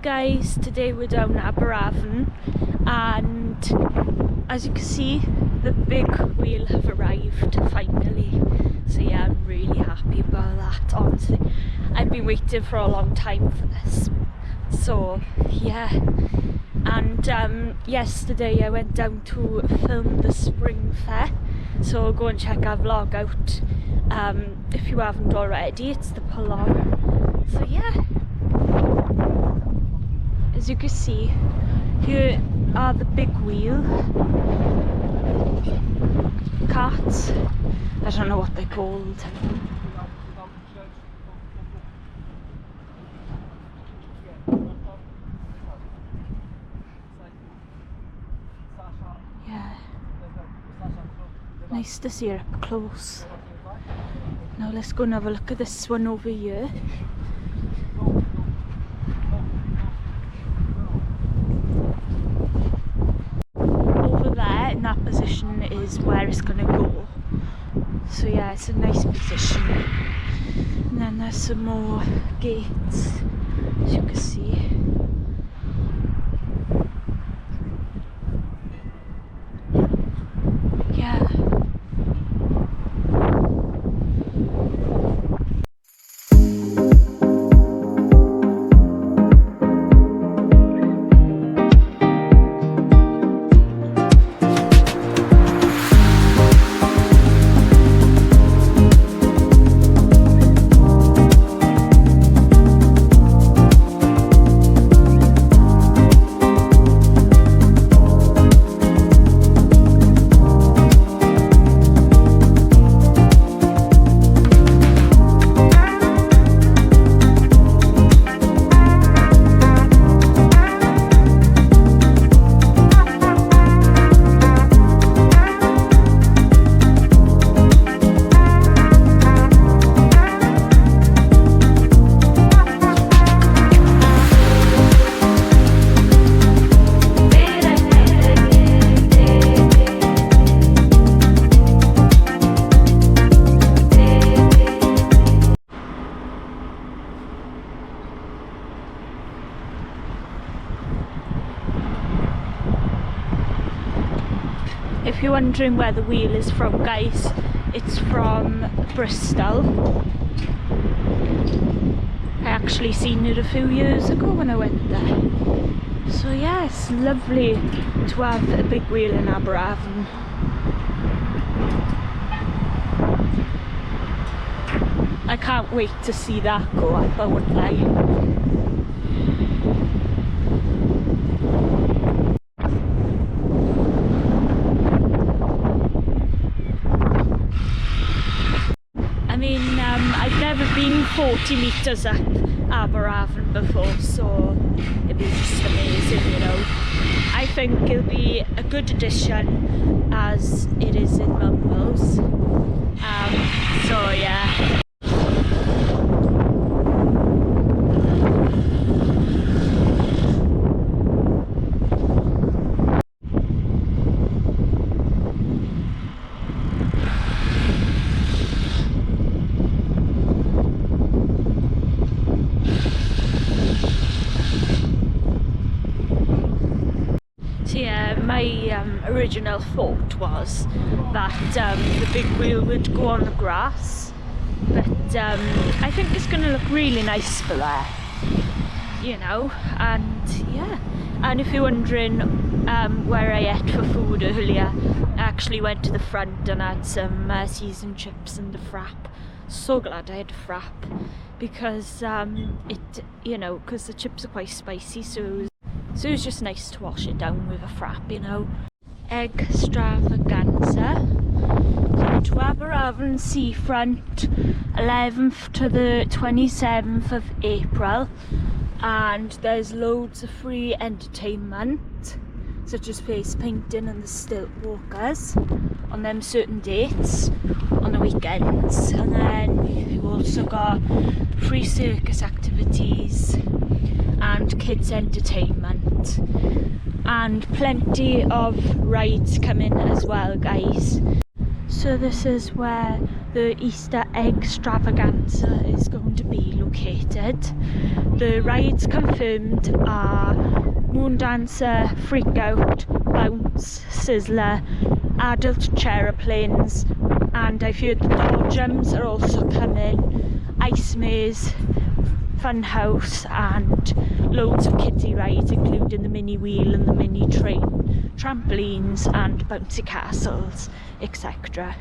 guys, today we're down Aberavon and as you can see the big wheel have arrived finally, so yeah, I'm really happy about that. Honestly, I've been waiting for a long time for this, so yeah. And yesterday I went down to film the spring fair, so go and check our vlog out if you haven't already. It's the pull on, so yeah. As you can see, here are the big wheel carts. I don't know what they're called. Yeah, nice to see her up close. Now let's go and have a look at this one over here. That position is where it's going to go, so yeah, it's a nice position. And then there's some more gates, as you can see. Yeah. If you're wondering where the wheel is from, guys, it's from Bristol. I actually seen it a few years ago when I went there. So yeah, it's lovely to have a big wheel in Aberavon. I can't wait to see that go up, I won't lie. I've never been 40 metres up Aberavon before, so it'd be just amazing, you know. I think it'll be a good addition as it is in Mumbles. So yeah. My original thought was that the big wheel would go on the grass, but I think it's going to look really nice for there, you know. And yeah, and if you're wondering where I ate for food earlier, I actually went to the front and had some seasoned chips and a frap. So glad I had a frap, because because the chips are quite spicy, so it was just nice to wash it down with a frap, you know. Eggstravaganza to Aberavon Seafront, 11th to the 27th of April, and there's loads of free entertainment such as face painting and the stilt walkers on them certain dates on the weekends. And then we've also got free circus activities and kids entertainment, and plenty of rides coming as well, guys. So this is where the Easter Eggstravaganza is going to be located. The rides confirmed are Moondancer, Freakout, Bounce, Sizzler, adult chairplanes, and I've heard the dodgems are also coming, ice maze, funhouse, and loads of kiddie rides including the mini wheel and the mini train, trampolines and bouncy castles, etc.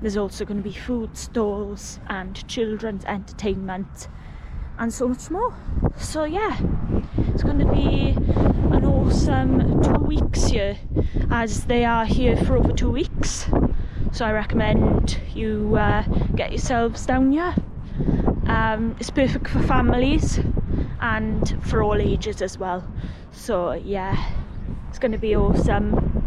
There's also going to be food stalls and children's entertainment and so much more. So yeah, it's going to be an awesome 2 weeks here, as they are here for over 2 weeks. So I recommend you get yourselves down here. It's perfect for families and for all ages as well. So yeah, it's going to be awesome.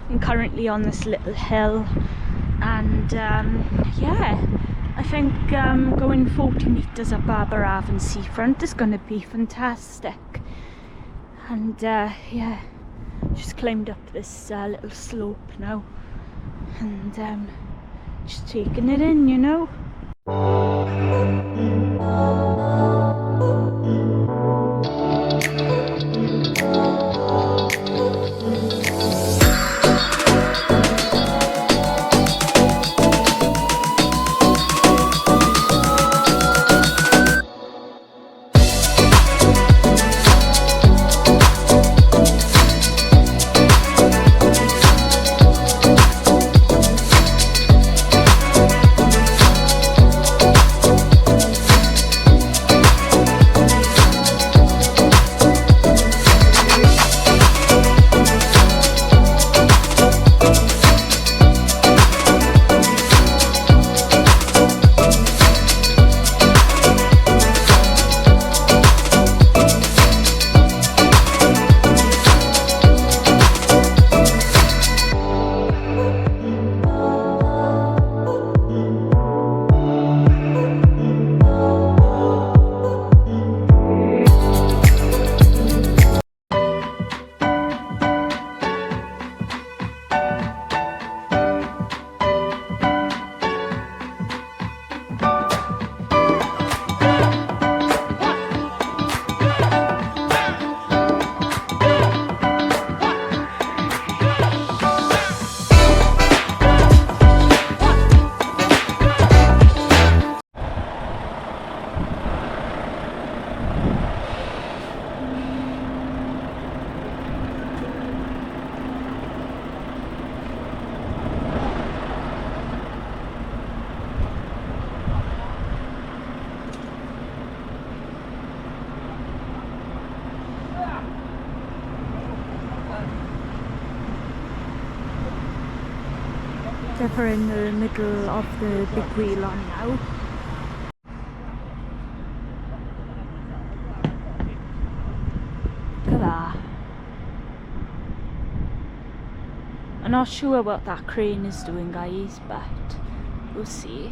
I'm currently on this little hill, and yeah, I think going 40 metres up Aberavon Seafront is going to be fantastic. And yeah, just climbed up this little slope now, and just taking it in, you know. We're in the middle of the big wheel on now. Look at that. I'm not sure what that crane is doing, guys, but we'll see.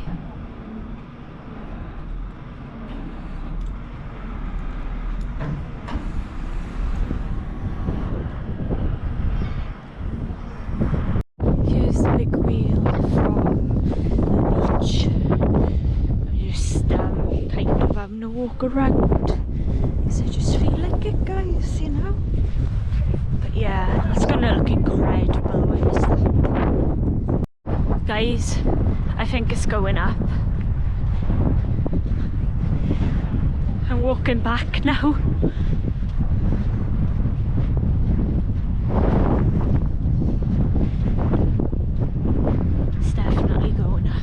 To walk around, so I just feel like it, guys, you know. But yeah, it's gonna look incredible when it's done. Guys, I think it's going up. I'm walking back now. It's definitely going up.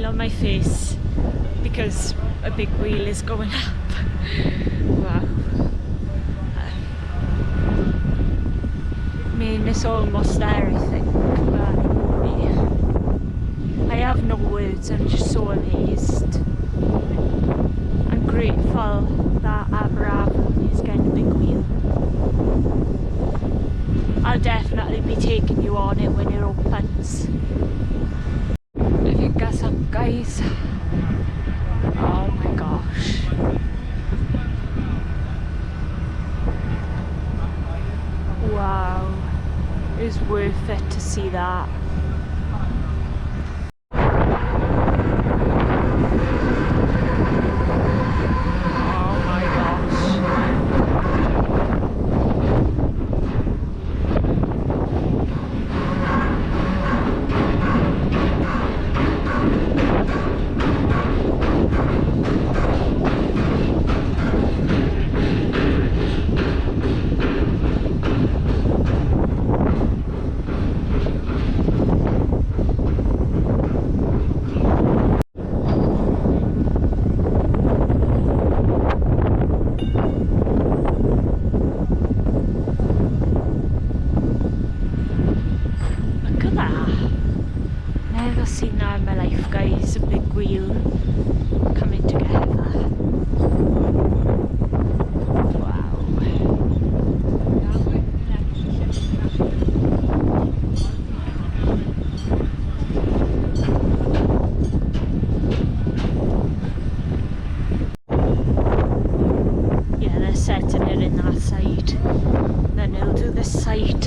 on my face because a big wheel is going up. Wow. I mean, it's almost there, I think, but yeah. I have no words, I'm just so amazed. I'm grateful that Aberavon is getting a big wheel. I'll definitely be taking you on it when it opens. I think that's up, guys. Oh my gosh. Wow. It's worth it to see that. Seen that in my life, guys, a big wheel coming together. Wow. Yeah, they're setting it in that side, then they'll do this side.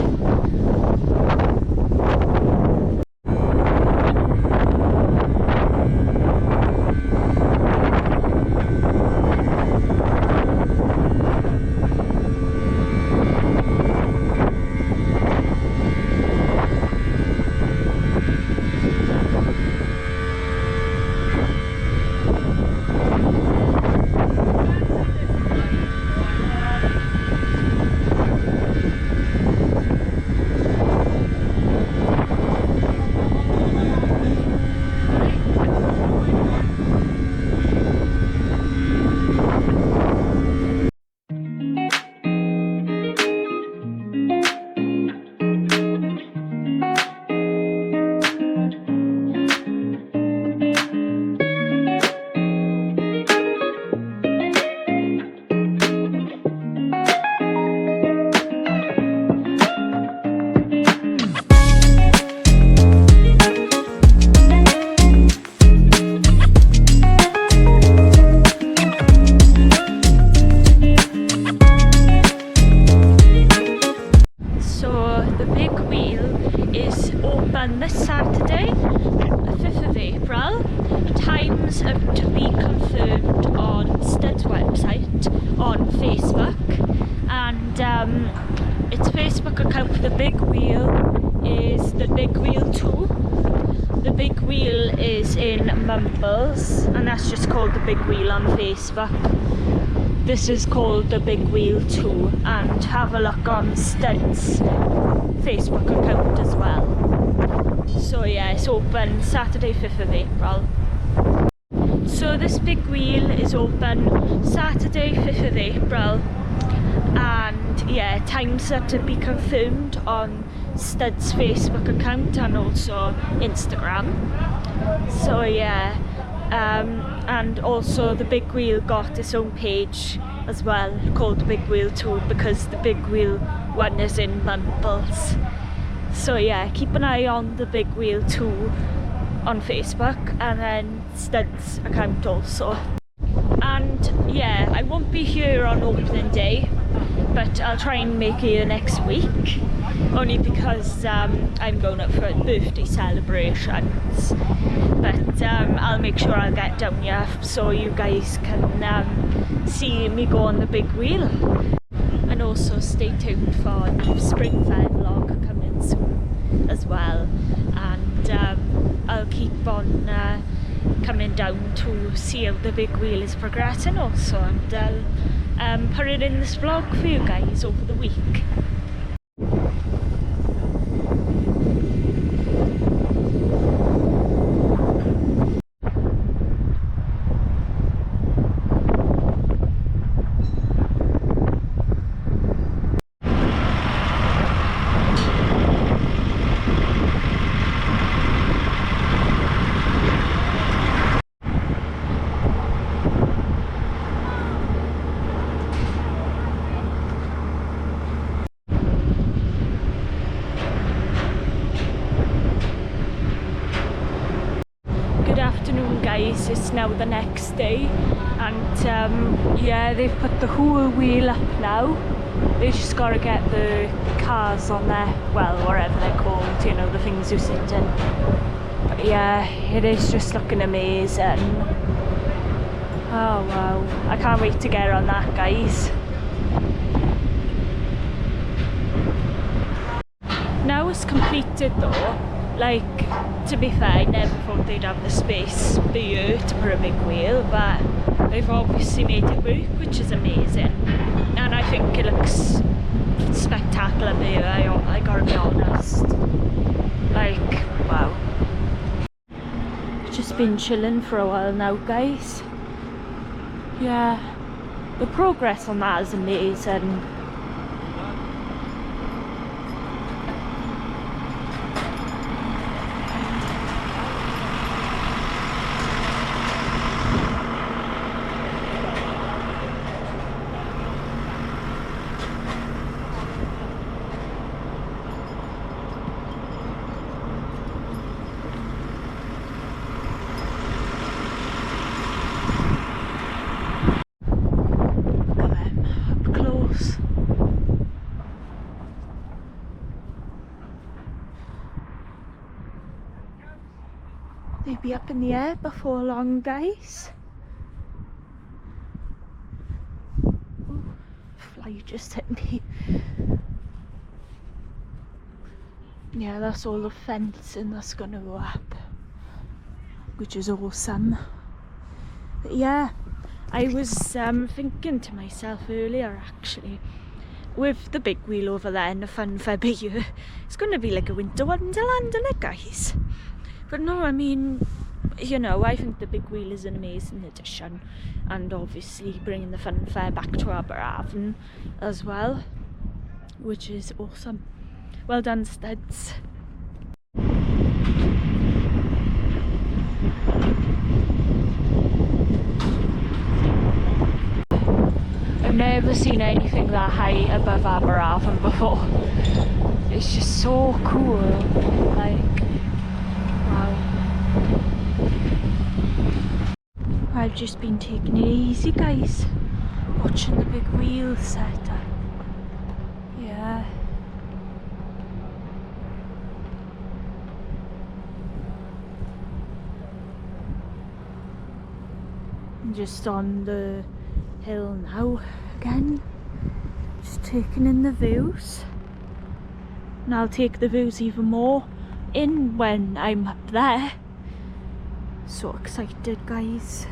This Saturday, the 5th of April. Times are to be confirmed on Studts' website on Facebook, and its Facebook account for the big wheel is the Big Wheel 2. The big wheel is in Mumbles, and that's just called the Big Wheel on Facebook. This is called the Big Wheel 2, and have a look on Studts' Facebook account as well. So yeah, it's open Saturday 5th of April. So this big wheel is open Saturday 5th of April, and yeah, times are to be confirmed on Studts' Facebook account and also Instagram. So yeah, and also the big wheel got its own page as well called Big Wheel 2 because the Big Wheel 1 is in Mumbles. So yeah, keep an eye on the Big Wheel 2 on Facebook, and then Studts' account also. And yeah, I won't be here on opening day, but I'll try and make it here next week, only because I'm going up for birthday celebrations. But I'll make sure I'll get down here so you guys can see me go on the big wheel. And also stay tuned for a new spring fair vlog coming soon as well, and I'll keep on coming down to see how the big wheel is progressing also, and I'll put it in this vlog for you guys over the week. it's now the next day, and yeah, they've put the whole wheel up now. They just got to get the cars on there, well, whatever they're called, you know, the things you sit in. But yeah, it is just looking amazing. Oh wow, I can't wait to get on that, guys. Now it's completed though. Like, to be fair, I never thought they'd have the space for you to put a big wheel, but they've obviously made it work, which is amazing. And I think it looks spectacular here, I gotta be honest. Like, wow. Just been chilling for a while now, guys. Yeah, the progress on that is amazing. They'll be up in the air before long, guys. Ooh, fly just hit me. Yeah, that's all the fencing that's gonna go up, which is awesome. But yeah, I was thinking to myself earlier, actually, with the big wheel over there and the funfair here, it's gonna be like a winter wonderland, isn't it, guys? But no, I mean, you know, I think the big wheel is an amazing addition, and obviously bringing the funfair back to Aberavon as well, which is awesome. Well done, Studts. I've never seen anything that high above Aberavon before. It's just so cool, like, wow. I've just been taking it easy, guys, watching the big wheel set up. Yeah. I'm just on the hill now again, just taking in the views, and I'll take the views even more in when I'm up there. So excited, guys.